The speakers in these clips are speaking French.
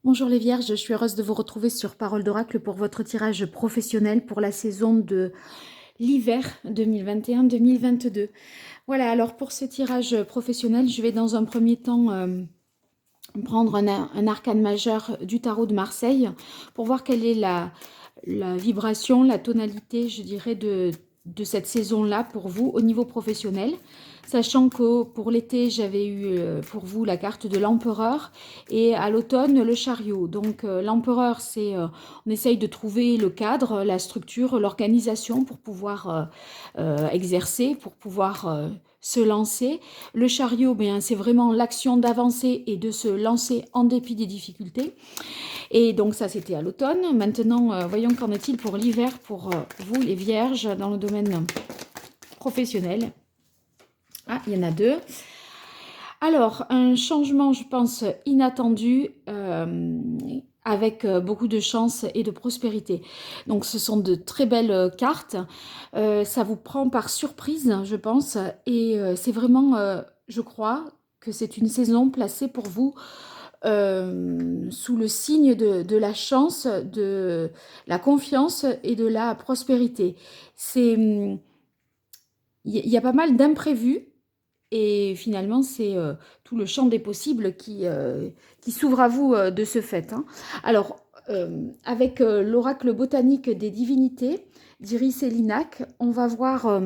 Bonjour les Vierges, je suis heureuse de vous retrouver sur Parole d'Oracle pour votre tirage professionnel pour la saison de l'hiver 2021-2022. Voilà, alors pour ce tirage professionnel, je vais dans un premier temps prendre un arcane majeur du tarot de Marseille pour voir quelle est la vibration, la tonalité, je dirais, de cette saison-là pour vous au niveau professionnel. Sachant que pour l'été, j'avais eu pour vous la carte de l'empereur et à l'automne, le chariot. Donc l'empereur, c'est on essaye de trouver le cadre, la structure, l'organisation pour pouvoir exercer, pour pouvoir se lancer. Le chariot, c'est vraiment l'action d'avancer et de se lancer en dépit des difficultés. Et donc ça, c'était à l'automne. Maintenant, voyons qu'en est-il pour l'hiver, pour vous, les Vierges, dans le domaine professionnel. Ah, il y en a deux. Alors, un changement, je pense, inattendu, avec beaucoup de chance et de prospérité. Donc, ce sont de très belles cartes. Ça vous prend par surprise, je pense. Et c'est vraiment, je crois, que c'est une saison placée pour vous sous le signe de la chance, de la confiance et de la prospérité. Il y a pas mal d'imprévus et finalement c'est tout le champ des possibles qui s'ouvre à vous de ce fait. Hein. Alors, avec l'oracle botanique des divinités d'Iris et Linac, on va voir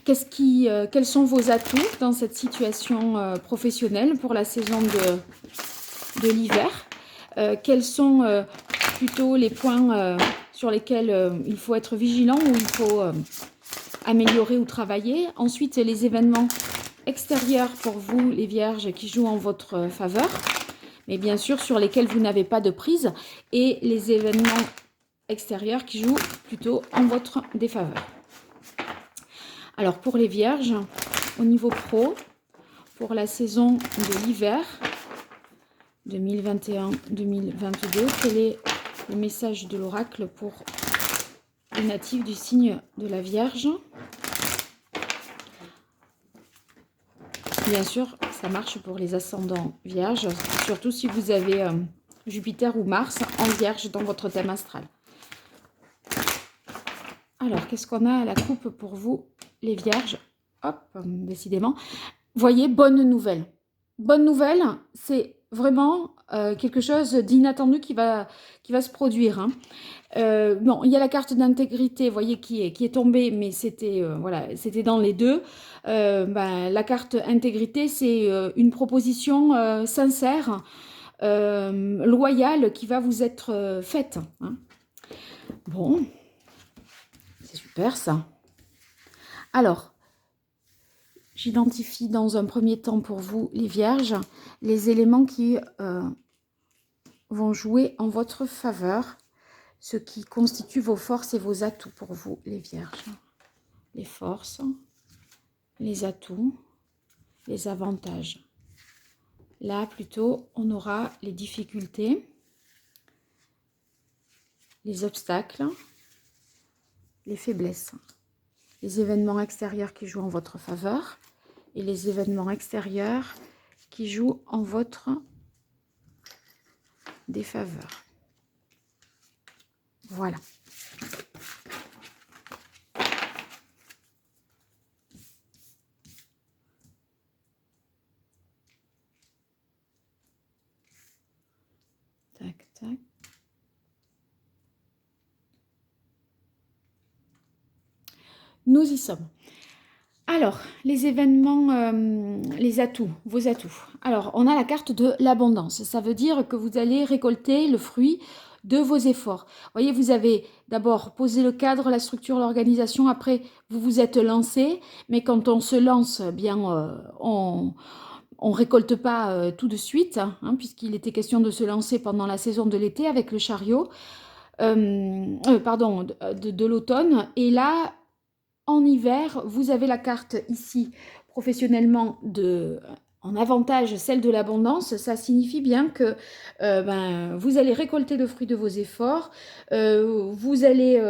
quels sont vos atouts dans cette situation professionnelle pour la saison de l'hiver. Quels sont plutôt les points sur lesquels il faut être vigilant ou il faut améliorer ou travailler. Ensuite, les événements extérieurs pour vous, les Vierges, qui jouent en votre faveur, mais bien sûr sur lesquels vous n'avez pas de prise, et les événements extérieurs qui jouent plutôt en votre défaveur. Alors pour les Vierges, au niveau pro, pour la saison de l'hiver 2021-2022, quel est le message de l'oracle pour les natifs du signe de la Vierge? Bien sûr, ça marche pour les ascendants Vierges, surtout si vous avez Jupiter ou Mars en Vierge dans votre thème astral. Alors, qu'est-ce qu'on a à la coupe pour vous, les Vierges? Hop, décidément. Voyez, bonne nouvelle. Bonne nouvelle, c'est vraiment quelque chose d'inattendu qui va se produire. Hein. Bon, il y a la carte d'intégrité, vous voyez, qui est tombée, mais c'était voilà, c'était dans les deux. La carte intégrité, c'est une proposition sincère, loyale, qui va vous être faite. Hein. Bon, c'est super ça. Alors, j'identifie dans un premier temps pour vous, les Vierges, les éléments qui vont jouer en votre faveur, ce qui constitue vos forces et vos atouts pour vous, les Vierges. Les forces, les atouts, les avantages. Là, plutôt, on aura les difficultés, les obstacles, les faiblesses, les événements extérieurs qui jouent en votre faveur et les événements extérieurs qui jouent en votre défaveur. Voilà. Tac, tac. Nous y sommes. Alors, les événements, les atouts, vos atouts. Alors, on a la carte de l'abondance. Ça veut dire que vous allez récolter le fruit de vos efforts. Vous voyez, vous avez d'abord posé le cadre, la structure, l'organisation. Après, vous vous êtes lancé. Mais quand on se lance, bien, on récolte pas tout de suite, hein, puisqu'il était question de se lancer pendant la saison de l'été avec le chariot. Pardon, de l'automne. Et là, en hiver, vous avez la carte ici, professionnellement, en avantage celle de l'abondance, ça signifie bien que vous allez récolter le fruit de vos efforts, vous allez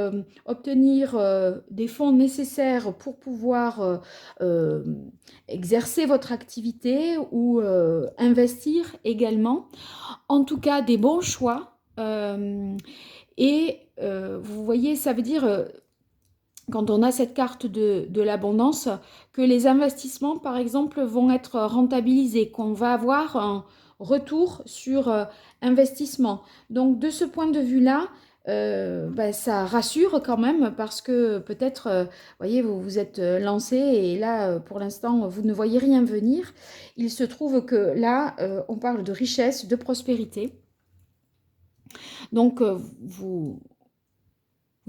obtenir des fonds nécessaires pour pouvoir exercer votre activité ou investir également. En tout cas, des bons choix. Vous voyez, ça veut dire, quand on a cette carte de l'abondance, que les investissements, par exemple, vont être rentabilisés, qu'on va avoir un retour sur investissement. Donc, de ce point de vue-là, ça rassure quand même parce que peut-être, voyez, vous vous êtes lancé et là, pour l'instant, vous ne voyez rien venir. Il se trouve que là, on parle de richesse, de prospérité. Donc, vous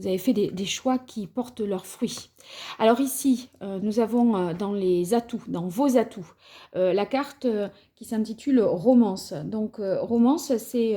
avez fait des choix qui portent leurs fruits. Alors ici, nous avons dans les atouts, dans vos atouts, la carte qui s'intitule Romance. Donc Romance, c'est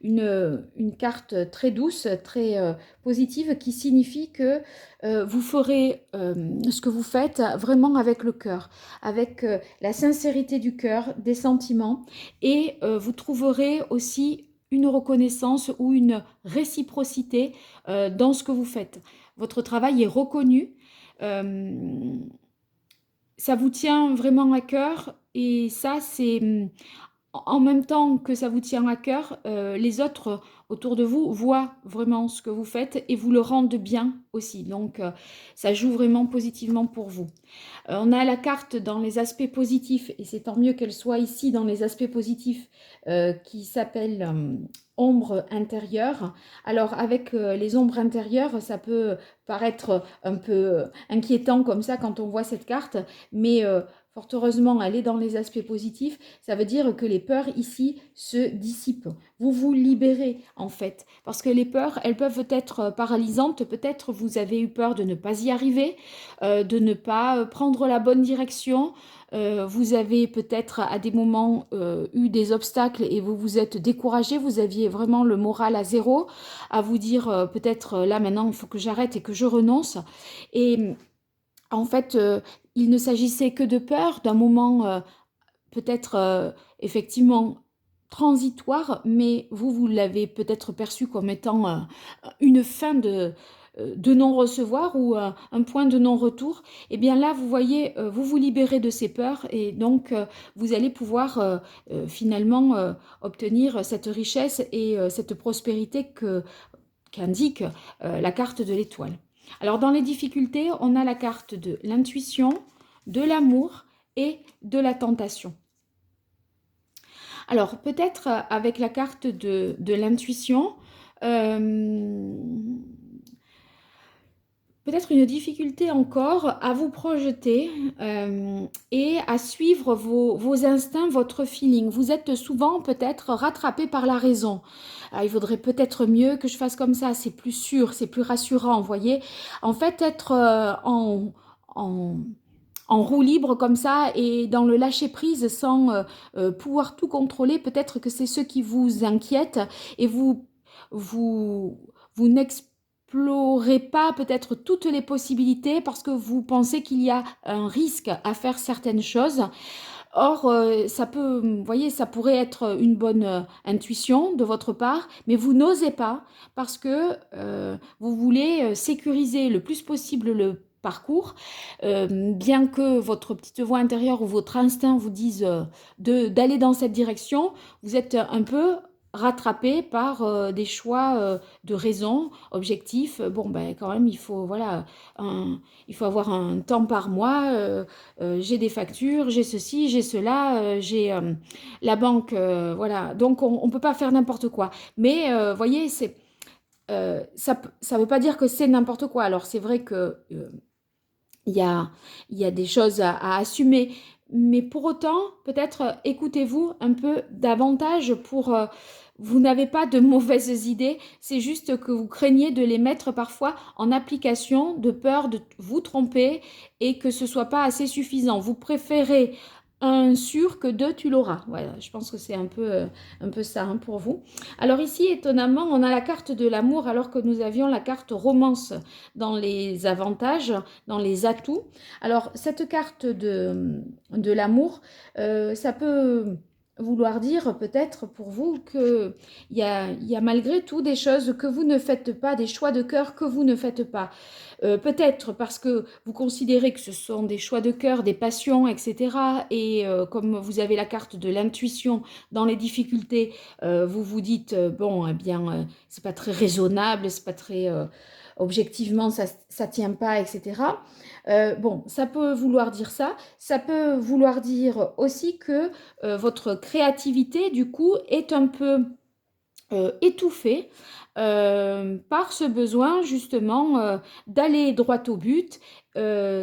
une carte très douce, très positive, qui signifie que vous ferez ce que vous faites vraiment avec le cœur, avec la sincérité du cœur, des sentiments, et vous trouverez aussi une reconnaissance ou une réciprocité dans ce que vous faites. Votre travail est reconnu, ça vous tient vraiment à cœur et ça c'est en même temps que ça vous tient à cœur, les autres autour de vous voient vraiment ce que vous faites et vous le rendent bien aussi. Donc, ça joue vraiment positivement pour vous. On a la carte dans les aspects positifs, et c'est tant mieux qu'elle soit ici dans les aspects positifs, qui s'appelle ombre intérieure. Alors, avec les ombres intérieures, ça peut paraître un peu inquiétant comme ça quand on voit cette carte, mais fort heureusement, elle est dans les aspects positifs. Ça veut dire que les peurs ici se dissipent. Vous vous libérez en fait. Parce que les peurs, elles peuvent être paralysantes. Peut-être vous avez eu peur de ne pas y arriver, de ne pas prendre la bonne direction. Vous avez peut-être à des moments eu des obstacles et vous vous êtes découragé. Vous aviez vraiment le moral à zéro, à vous dire peut-être là maintenant il faut que j'arrête et que je renonce. Et en fait, il ne s'agissait que de peur, d'un moment peut-être effectivement transitoire, mais vous l'avez peut-être perçu comme étant une fin de non-recevoir ou un point de non-retour. Et bien là, vous voyez, vous vous libérez de ces peurs et donc vous allez pouvoir finalement obtenir cette richesse et cette prospérité qu'indique la carte de l'étoile. Alors dans les difficultés, on a la carte de l'intuition, de l'amour et de la tentation. Alors peut-être avec la carte de l'intuition, peut-être une difficulté encore à vous projeter et à suivre vos instincts, votre feeling. Vous êtes souvent peut-être rattrapé par la raison. Il vaudrait peut-être mieux que je fasse comme ça, c'est plus sûr, c'est plus rassurant, vous voyez. En fait, être en roue libre comme ça et dans le lâcher-prise sans pouvoir tout contrôler, peut-être que c'est ce qui vous inquiète et vous n'explorez pas peut-être toutes les possibilités parce que vous pensez qu'il y a un risque à faire certaines choses. Or, ça peut, vous voyez, ça pourrait être une bonne intuition de votre part, mais vous n'osez pas parce que vous voulez sécuriser le plus possible le parcours, bien que votre petite voix intérieure ou votre instinct vous dise d'aller dans cette direction, vous êtes un peu rattrapé par des choix de raison, objectifs. Bon, ben quand même, il faut, voilà, il faut avoir un temps par mois, j'ai des factures, j'ai ceci, j'ai cela, j'ai la banque, voilà. Donc, on ne peut pas faire n'importe quoi. Mais, voyez, ça ne veut pas dire que c'est n'importe quoi. Alors, c'est vrai que il y a des choses à assumer, mais pour autant, peut-être écoutez-vous un peu davantage pour... vous n'avez pas de mauvaises idées, c'est juste que vous craignez de les mettre parfois en application, de peur de vous tromper et que ce ne soit pas assez suffisant. Vous préférez un sûr que deux, tu l'auras. Voilà, je pense que c'est un peu ça hein, pour vous. Alors ici, étonnamment, on a la carte de l'amour alors que nous avions la carte romance dans les avantages, dans les atouts. Alors, cette carte de l'amour, ça peut vouloir dire peut-être pour vous qu'il y a malgré tout des choses que vous ne faites pas, des choix de cœur que vous ne faites pas. Peut-être parce que vous considérez que ce sont des choix de cœur, des passions, etc. Et comme vous avez la carte de l'intuition dans les difficultés, vous vous dites, bon, eh bien, c'est pas très raisonnable, c'est pas très... objectivement, ça tient pas, etc. Bon, ça peut vouloir dire ça. Ça peut vouloir dire aussi que votre créativité, du coup, est un peu étouffée par ce besoin justement d'aller droit au but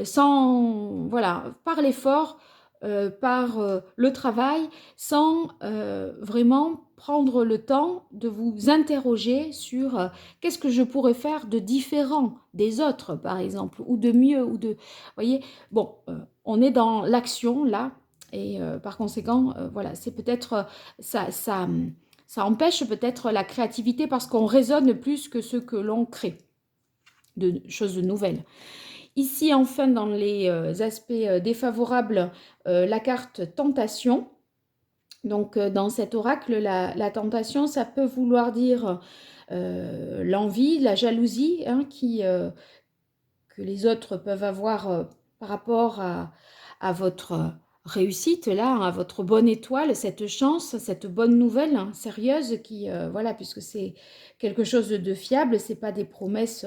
sans voilà par l'effort par le travail sans vraiment prendre le temps de vous interroger sur qu'est-ce que je pourrais faire de différent des autres par exemple ou de mieux ou de voyez bon on est dans l'action là et par conséquent voilà c'est peut-être ça empêche peut-être la créativité parce qu'on raisonne plus que ce que l'on crée de choses nouvelles. Ici, enfin, dans les aspects défavorables, la carte tentation. Donc, dans cet oracle, la tentation, ça peut vouloir dire l'envie, la jalousie hein, que les autres peuvent avoir par rapport à votre réussite, là, à votre bonne étoile, cette chance, cette bonne nouvelle hein, sérieuse qui, voilà, puisque c'est quelque chose de fiable, c'est pas des promesses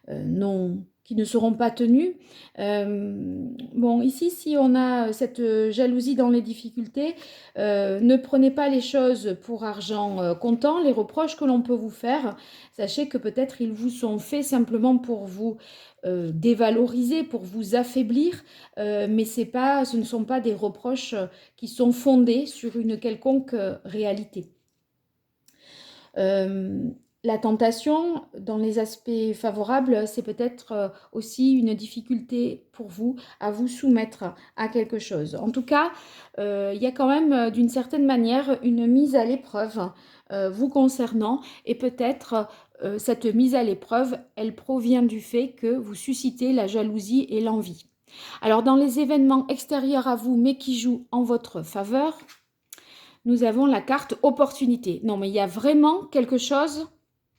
non, qui ne seront pas tenues. Bon, ici, si on a cette jalousie dans les difficultés, ne prenez pas les choses pour argent comptant, les reproches que l'on peut vous faire, sachez que peut-être ils vous sont faits simplement pour vous dévaloriser, pour vous affaiblir, mais ce ne sont pas des reproches qui sont fondés sur une quelconque réalité. La tentation, dans les aspects favorables, c'est peut-être aussi une difficulté pour vous à vous soumettre à quelque chose. En tout cas, il y a quand même d'une certaine manière une mise à l'épreuve vous concernant et peut-être cette mise à l'épreuve, elle provient du fait que vous suscitez la jalousie et l'envie. Alors dans les événements extérieurs à vous mais qui jouent en votre faveur, nous avons la carte opportunité. Non mais il y a vraiment quelque chose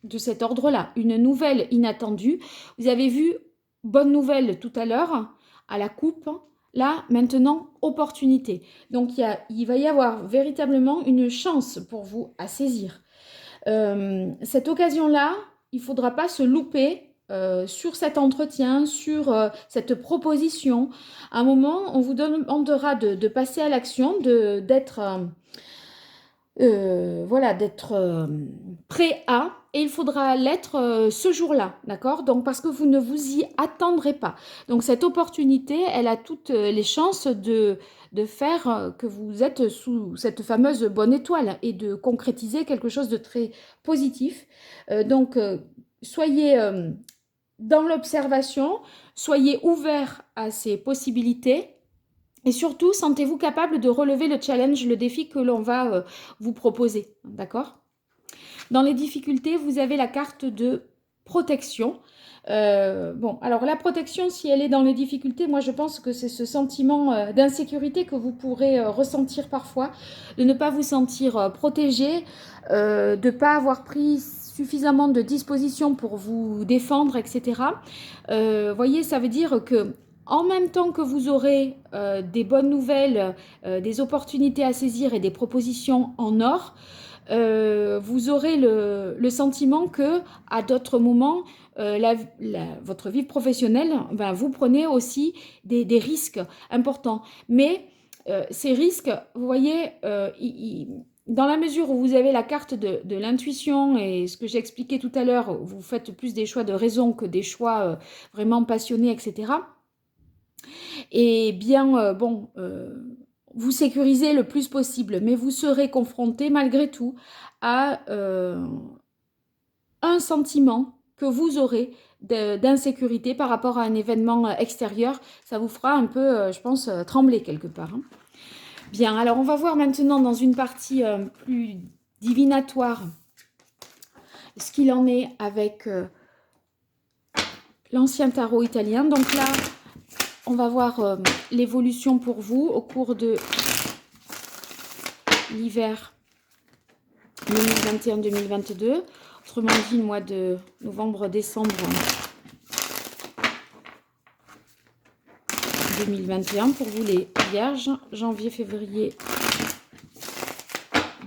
de cet ordre-là, une nouvelle inattendue. Vous avez vu, bonne nouvelle tout à l'heure, à la coupe, là, maintenant, opportunité. Donc, il va y avoir véritablement une chance pour vous à saisir. Cette occasion-là, il ne faudra pas se louper sur cet entretien, sur cette proposition. À un moment, on vous demandera de passer à l'action, d'être... voilà, d'être prêt à, et il faudra l'être ce jour-là, d'accord? Donc, parce que vous ne vous y attendrez pas. Donc, cette opportunité, elle a toutes les chances de faire que vous êtes sous cette fameuse bonne étoile et de concrétiser quelque chose de très positif. Donc, soyez dans l'observation, soyez ouverts à ces possibilités. Et surtout, sentez-vous capable de relever le challenge, le défi que l'on va vous proposer. D'accord? Dans les difficultés, vous avez la carte de protection. Bon, alors la protection, si elle est dans les difficultés, moi je pense que c'est ce sentiment d'insécurité que vous pourrez ressentir parfois, de ne pas vous sentir protégé, de ne pas avoir pris suffisamment de dispositions pour vous défendre, etc. Voyez, ça veut dire que en même temps que vous aurez des bonnes nouvelles, des opportunités à saisir et des propositions en or, vous aurez le sentiment que à d'autres moments, votre vie professionnelle, ben, vous prenez aussi des risques importants. Mais ces risques, vous voyez, dans la mesure où vous avez la carte de l'intuition et ce que j'ai expliqué tout à l'heure, vous faites plus des choix de raison que des choix vraiment passionnés, etc. Et bien, vous sécurisez le plus possible, mais vous serez confronté malgré tout à un sentiment que vous aurez d'insécurité par rapport à un événement extérieur. Ça vous fera un peu, je pense, trembler quelque part. Hein. Bien, alors on va voir maintenant dans une partie plus divinatoire ce qu'il en est avec l'ancien tarot italien. Donc là, on va voir l'évolution pour vous au cours de l'hiver 2021-2022. Autrement dit, le mois de novembre-décembre 2021 pour vous les vierges, janvier-février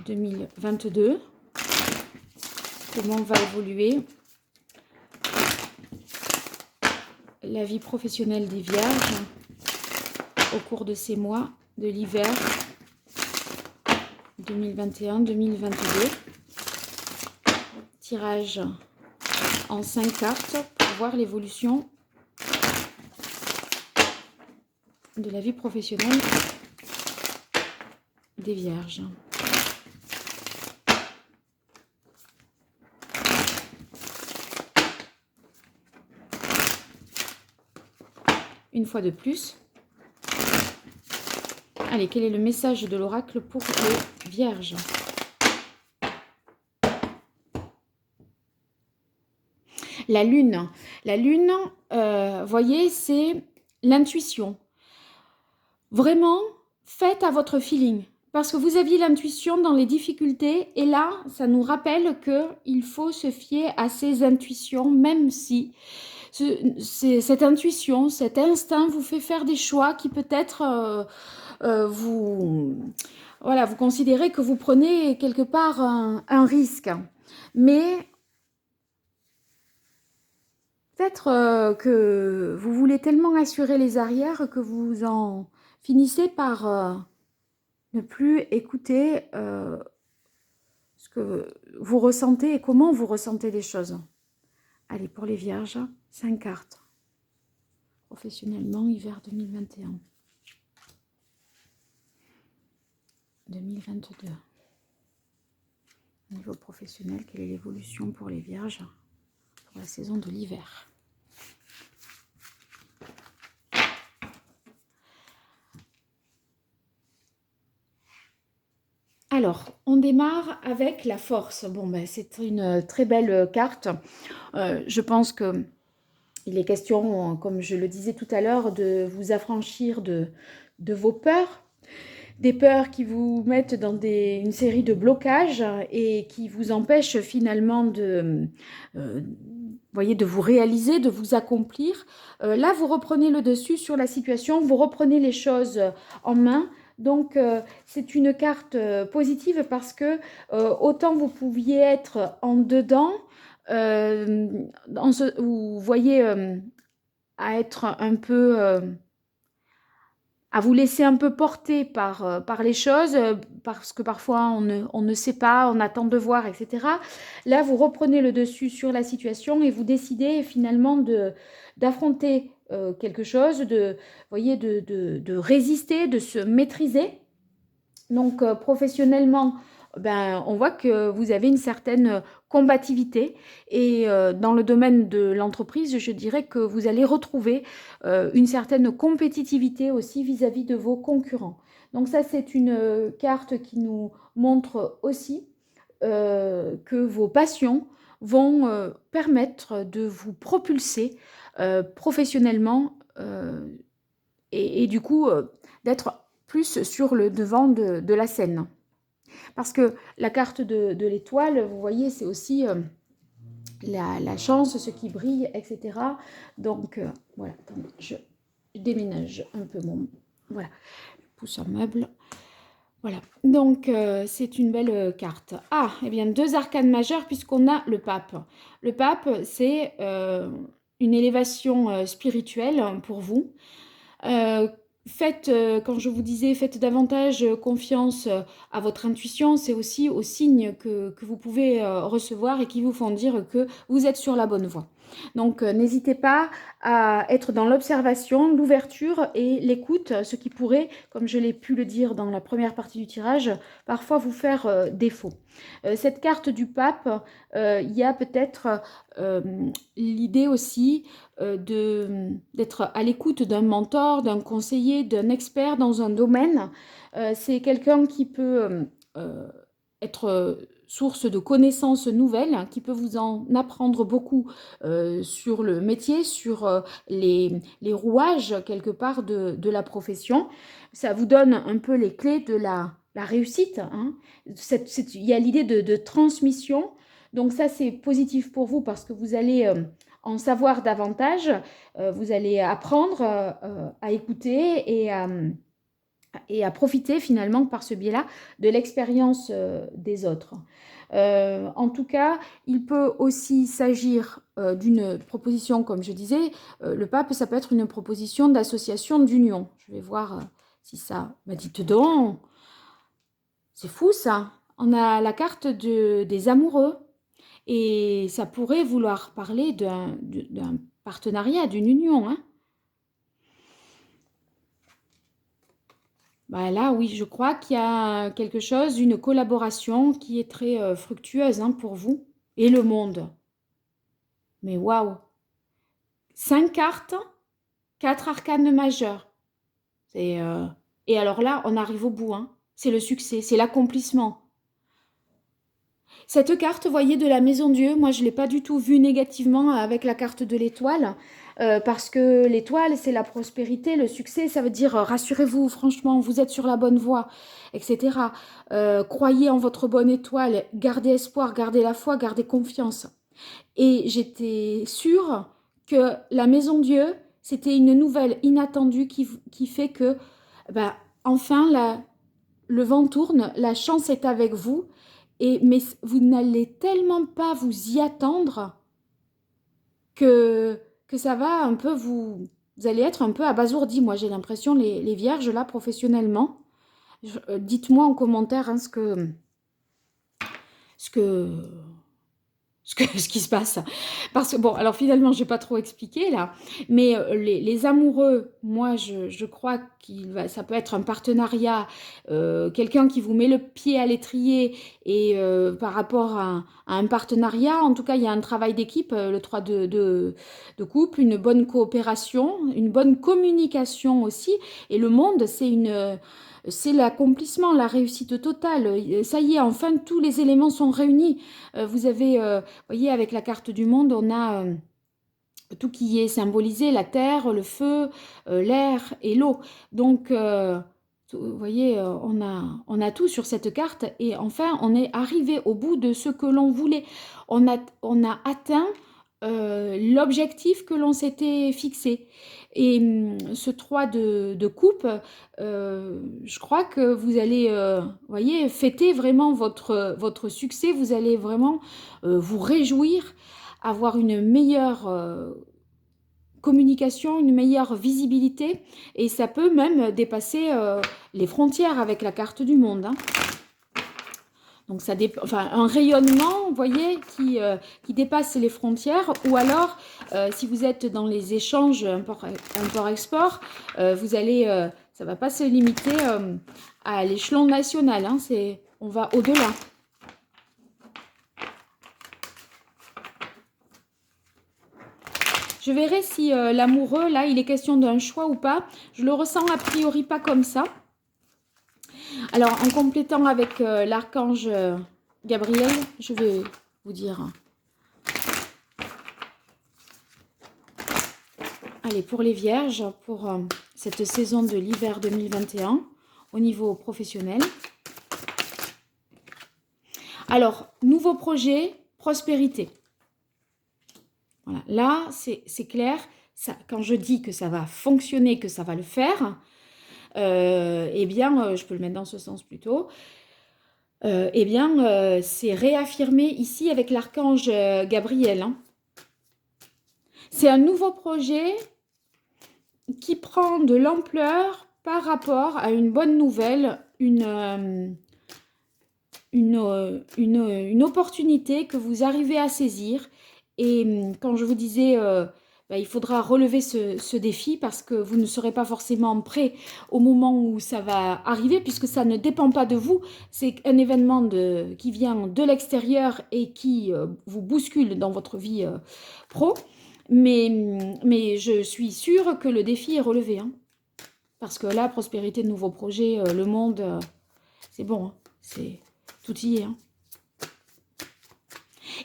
2022. Comment va évoluer la vie professionnelle des vierges au cours de ces mois de l'hiver 2021-2022. Tirage en 5 cartes pour voir l'évolution de la vie professionnelle des vierges. Une fois de plus. Allez, quel est le message de l'oracle pour les vierges? La lune. La lune, voyez, c'est l'intuition. Vraiment, faites à votre feeling. Parce que vous aviez l'intuition dans les difficultés. Et là, ça nous rappelle qu'il faut se fier à ses intuitions, même si cette intuition, cet instinct vous fait faire des choix qui peut-être vous considérez que vous prenez quelque part un risque. Mais peut-être que vous voulez tellement assurer les arrières que vous en finissez par ne plus écouter ce que vous ressentez et comment vous ressentez les choses. Allez, pour les vierges, 5 cartes. Professionnellement, hiver 2021. 2022. Au niveau professionnel, quelle est l'évolution pour les vierges pour la saison de l'hiver? Alors, on démarre avec la force. Bon, ben, c'est une très belle carte. Je pense que il est question, comme je le disais tout à l'heure, de vous affranchir de vos peurs. Des peurs qui vous mettent dans une série de blocages et qui vous empêchent finalement de vous réaliser, de vous accomplir. Là, vous reprenez le dessus sur la situation, vous reprenez les choses en main. Donc, c'est une carte positive parce que autant vous pouviez être en dedans, vous voyez, à être un peu... à vous laisser un peu porter par les choses, parce que parfois on ne sait pas, on attend de voir, etc. Là, vous reprenez le dessus sur la situation et vous décidez finalement d'affronter quelque chose, de résister, de se maîtriser. Donc, professionnellement, ben, on voit que vous avez une certaine combativité et dans le domaine de l'entreprise, je dirais que vous allez retrouver une certaine compétitivité aussi vis-à-vis de vos concurrents. Donc ça, c'est une carte qui nous montre aussi que vos passions vont permettre de vous propulser professionnellement et du coup d'être plus sur le devant de la scène. Parce que la carte de l'étoile, vous voyez, c'est aussi la chance, ce qui brille, etc. Donc, voilà, attendez, je déménage un peu mon... Voilà, je pousse un meuble. Voilà, donc c'est une belle carte. Ah, eh bien, 2 arcanes majeures puisqu'on a le pape. Le pape, c'est une élévation spirituelle pour vous. Faites, quand je vous disais, faites davantage confiance à votre intuition, c'est aussi aux signes que vous pouvez recevoir et qui vous font dire que vous êtes sur la bonne voie. Donc, n'hésitez pas à être dans l'observation, l'ouverture et l'écoute, ce qui pourrait, comme je l'ai pu le dire dans la première partie du tirage, parfois vous faire défaut. Cette carte du pape, il y a peut-être l'idée aussi d'être à l'écoute d'un mentor, d'un conseiller, d'un expert dans un domaine. C'est quelqu'un qui peut être source de connaissances nouvelles, qui peut vous en apprendre beaucoup sur le métier, sur les rouages quelque part de la profession. Ça vous donne un peu les clés de la réussite. Hein. Il y a l'idée de transmission. Donc ça, c'est positif pour vous parce que vous allez en savoir davantage. Vous allez apprendre à écouter et à profiter finalement par ce biais-là de l'expérience des autres. En tout cas, il peut aussi s'agir d'une proposition, comme je disais, le pape, ça peut être une proposition d'association d'union. Je vais voir si ça... Bah, dites donc, c'est fou ça. On a la carte des amoureux et ça pourrait vouloir parler d'un partenariat, d'une union, hein. Bah là, oui, je crois qu'il y a quelque chose, une collaboration qui est très fructueuse hein, pour vous et le monde. Mais waouh! 5 cartes, 4 arcanes majeurs. Et alors là, on arrive au bout. Hein. C'est le succès, c'est l'accomplissement. Cette carte, vous voyez, de la Maison Dieu, moi je ne l'ai pas du tout vue négativement avec la carte de l'étoile, parce que l'étoile, c'est la prospérité, le succès, ça veut dire rassurez-vous, franchement, vous êtes sur la bonne voie, etc. Croyez en votre bonne étoile, gardez espoir, gardez la foi, gardez confiance. Et j'étais sûre que la Maison Dieu, c'était une nouvelle inattendue qui fait que, bah, enfin, le vent tourne, la chance est avec vous. Mais vous n'allez tellement pas vous y attendre que ça va un peu vous allez être un peu abasourdi. Moi, j'ai l'impression, les vierges, là, professionnellement. Dites-moi en commentaire hein, ce qui se passe. Parce que, bon, alors finalement, je n'ai pas trop expliqué là, mais les amoureux, moi, je crois ça peut être un partenariat, quelqu'un qui vous met le pied à l'étrier et par rapport à un partenariat, en tout cas, il y a un travail d'équipe, le 3 de couple, une bonne coopération, une bonne communication aussi, et le monde, c'est l'accomplissement, la réussite totale. Ça y est, enfin, tous les éléments sont réunis. Vous avez, vous voyez, avec la carte du monde, on a tout qui est symbolisé, la terre, le feu, l'air et l'eau. Donc, vous voyez, on a tout sur cette carte et enfin, on est arrivé au bout de ce que l'on voulait. On a atteint l'objectif que l'on s'était fixé. Et ce 3 de coupe, je crois que vous allez, voyez, fêter vraiment votre succès. Vous allez vraiment vous réjouir, avoir une meilleure communication, une meilleure visibilité. Et ça peut même dépasser les frontières avec la carte du monde. Hein. Donc, enfin, un rayonnement, vous voyez, qui dépasse les frontières. Ou alors, si vous êtes dans les échanges import-export, vous allez, ça ne va pas se limiter à l'échelon national. Hein, on va au-delà. Je verrai si l'amoureux, là, il est question d'un choix ou pas. Je le ressens a priori pas comme ça. Alors, en complétant avec l'archange Gabriel, je vais vous dire. Allez, pour les vierges, pour cette saison de l'hiver 2021, au niveau professionnel. Alors, nouveau projet, prospérité. Voilà. Là, c'est clair. Ça, quand je dis que ça va fonctionner, que ça va le faire, eh bien, je peux le mettre dans ce sens plutôt. Eh bien, c'est réaffirmé ici avec l'archange Gabriel. Hein. C'est un nouveau projet qui prend de l'ampleur par rapport à une bonne nouvelle, une opportunité que vous arrivez à saisir Et quand je vous disais, il faudra relever ce défi parce que vous ne serez pas forcément prêt au moment où ça va arriver, puisque ça ne dépend pas de vous. C'est un événement qui vient de l'extérieur et qui vous bouscule dans votre vie pro. Mais je suis sûre que le défi est relevé. Hein. Parce que là, prospérité, de nouveaux projets, le monde, c'est bon. Hein. Tout y est. Hein.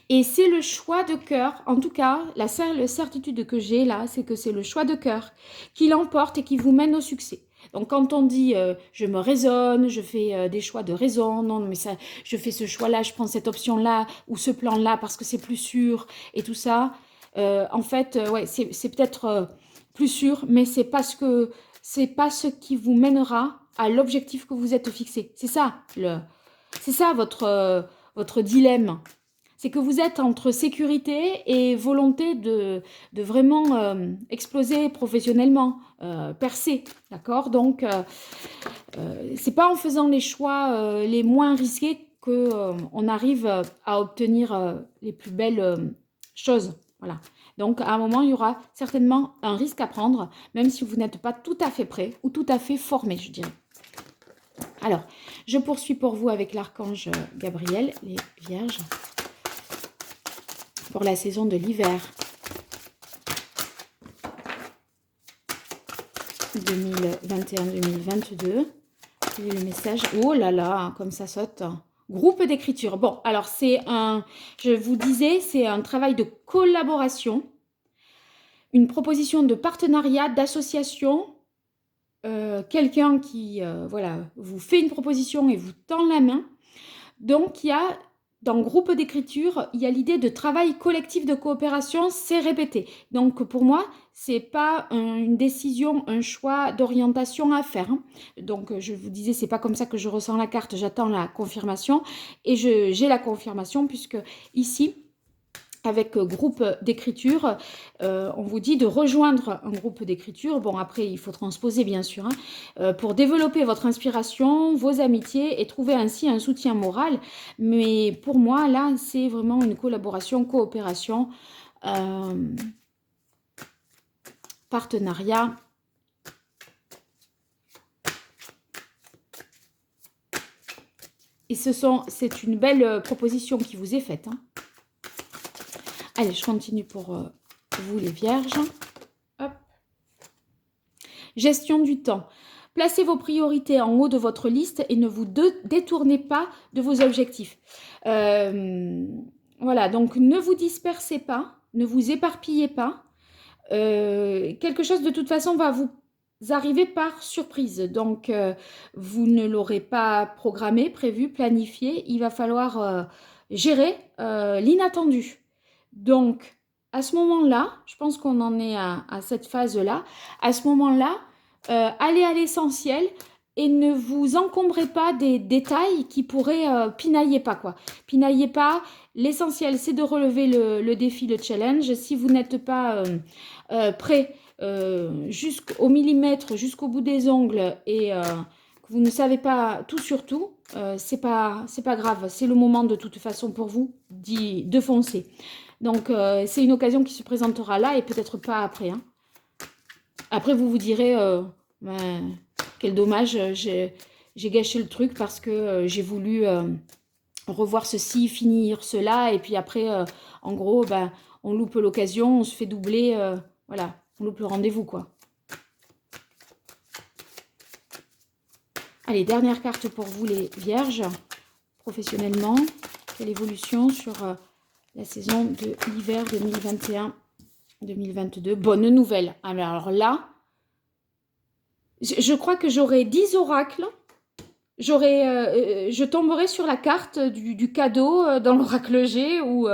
Et c'est le choix de cœur, en tout cas, la seule certitude que j'ai là, c'est que c'est le choix de cœur qui l'emporte et qui vous mène au succès. Donc quand on dit je me raisonne, je fais des choix de raison, non mais ça, je fais ce choix-là, je prends cette option-là ou ce plan-là parce que c'est plus sûr et tout ça, en fait, ouais, c'est peut-être plus sûr, mais c'est pas ce qui vous mènera à l'objectif que vous êtes fixé. C'est ça votre dilemme. C'est que vous êtes entre sécurité et volonté de vraiment exploser professionnellement, percer, d'accord? Donc, c'est pas en faisant les choix les moins risqués qu'on arrive à obtenir les plus belles choses, voilà. Donc, à un moment, il y aura certainement un risque à prendre, même si vous n'êtes pas tout à fait prêt ou tout à fait formé, je dirais. Alors, je poursuis pour vous avec l'archange Gabriel, les vierges, pour la saison de l'hiver 2021-2022. Quel est le message? Oh là là, comme ça saute. Groupe d'écriture. Bon, alors je vous disais, c'est un travail de collaboration, une proposition de partenariat, d'association. Quelqu'un qui voilà, vous fait une proposition et vous tend la main. Donc, dans le groupe d'écriture, il y a l'idée de travail collectif de coopération, c'est répété. Donc, pour moi, ce n'est pas une décision, un choix d'orientation à faire. Hein. Donc, je vous disais, ce n'est pas comme ça que je ressens la carte, j'attends la confirmation. Et j'ai la confirmation puisque ici, avec groupe d'écriture, on vous dit de rejoindre un groupe d'écriture. Bon, après, il faut transposer, bien sûr, hein, pour développer votre inspiration, vos amitiés et trouver ainsi un soutien moral. Mais pour moi, là, c'est vraiment une collaboration, coopération, partenariat. Et c'est une belle proposition qui vous est faite, hein. Allez, je continue pour vous les vierges. Hop. Gestion du temps. Placez vos priorités en haut de votre liste et ne vous détournez pas de vos objectifs. Voilà, donc ne vous dispersez pas, ne vous éparpillez pas. Quelque chose de toute façon va vous arriver par surprise. Donc, vous ne l'aurez pas programmé, prévu, planifié. Il va falloir gérer l'inattendu. Donc, à ce moment-là, je pense qu'on en est à cette phase-là. À ce moment-là, allez à l'essentiel et ne vous encombrez pas des détails qui pourraient pinailler pas, quoi. Pinaillez pas. L'essentiel, c'est de relever le défi, le challenge. Si vous n'êtes pas prêt jusqu'au millimètre, jusqu'au bout des ongles et que vous ne savez pas tout sur tout, c'est pas grave. C'est le moment de toute façon pour vous de foncer. Donc, c'est une occasion qui se présentera là et peut-être pas après. Hein. Après, vous vous direz, quel dommage, j'ai gâché le truc parce que j'ai voulu revoir ceci, finir cela. Et puis après, en gros, on loupe l'occasion, on se fait doubler. Voilà, on loupe le rendez-vous, quoi. Allez, dernière carte pour vous, les vierges. Professionnellement, quelle évolution sur... la saison de l'hiver 2021-2022. Bonne nouvelle. Alors là, je crois que j'aurai 10 oracles. Je tomberai sur la carte du cadeau dans l'oracle G ou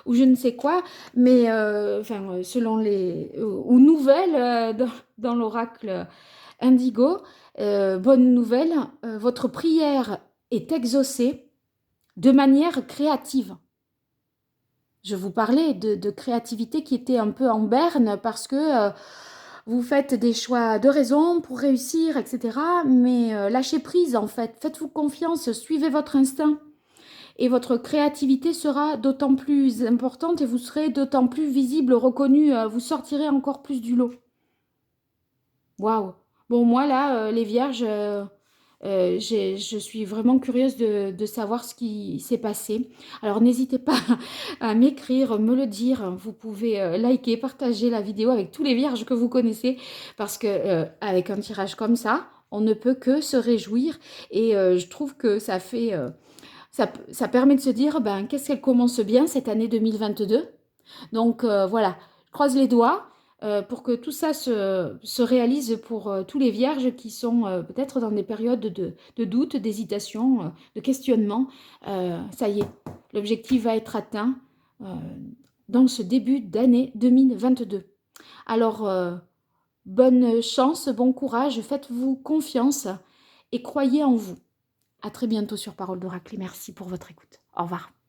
je ne sais quoi. Mais selon ou nouvelles dans l'oracle Indigo. Bonne nouvelle, votre prière est exaucée de manière créative. Je vous parlais de créativité qui était un peu en berne parce que vous faites des choix de raison pour réussir, etc. Mais lâchez prise en fait, faites-vous confiance, suivez votre instinct. et votre créativité sera d'autant plus importante et vous serez d'autant plus visible, reconnu, vous sortirez encore plus du lot. Waouh! Bon, moi là, les vierges, je suis vraiment curieuse de savoir ce qui s'est passé. Alors n'hésitez pas à m'écrire, me le dire. Vous pouvez liker, partager la vidéo avec tous les vierges que vous connaissez, parce que avec un tirage comme ça, on ne peut que se réjouir. Et je trouve que ça fait, ça permet de se dire, ben, qu'est-ce qu'elle commence bien cette année 2022. Donc voilà, je croise les doigts pour que tout ça se réalise pour tous les vierges qui sont peut-être dans des périodes de doute, d'hésitation, de questionnement. Ça y est, l'objectif va être atteint euh, dans ce début d'année 2022. Alors, bonne chance, bon courage, faites-vous confiance et croyez en vous. À très bientôt sur Parole d'Oracle et merci pour votre écoute. Au revoir.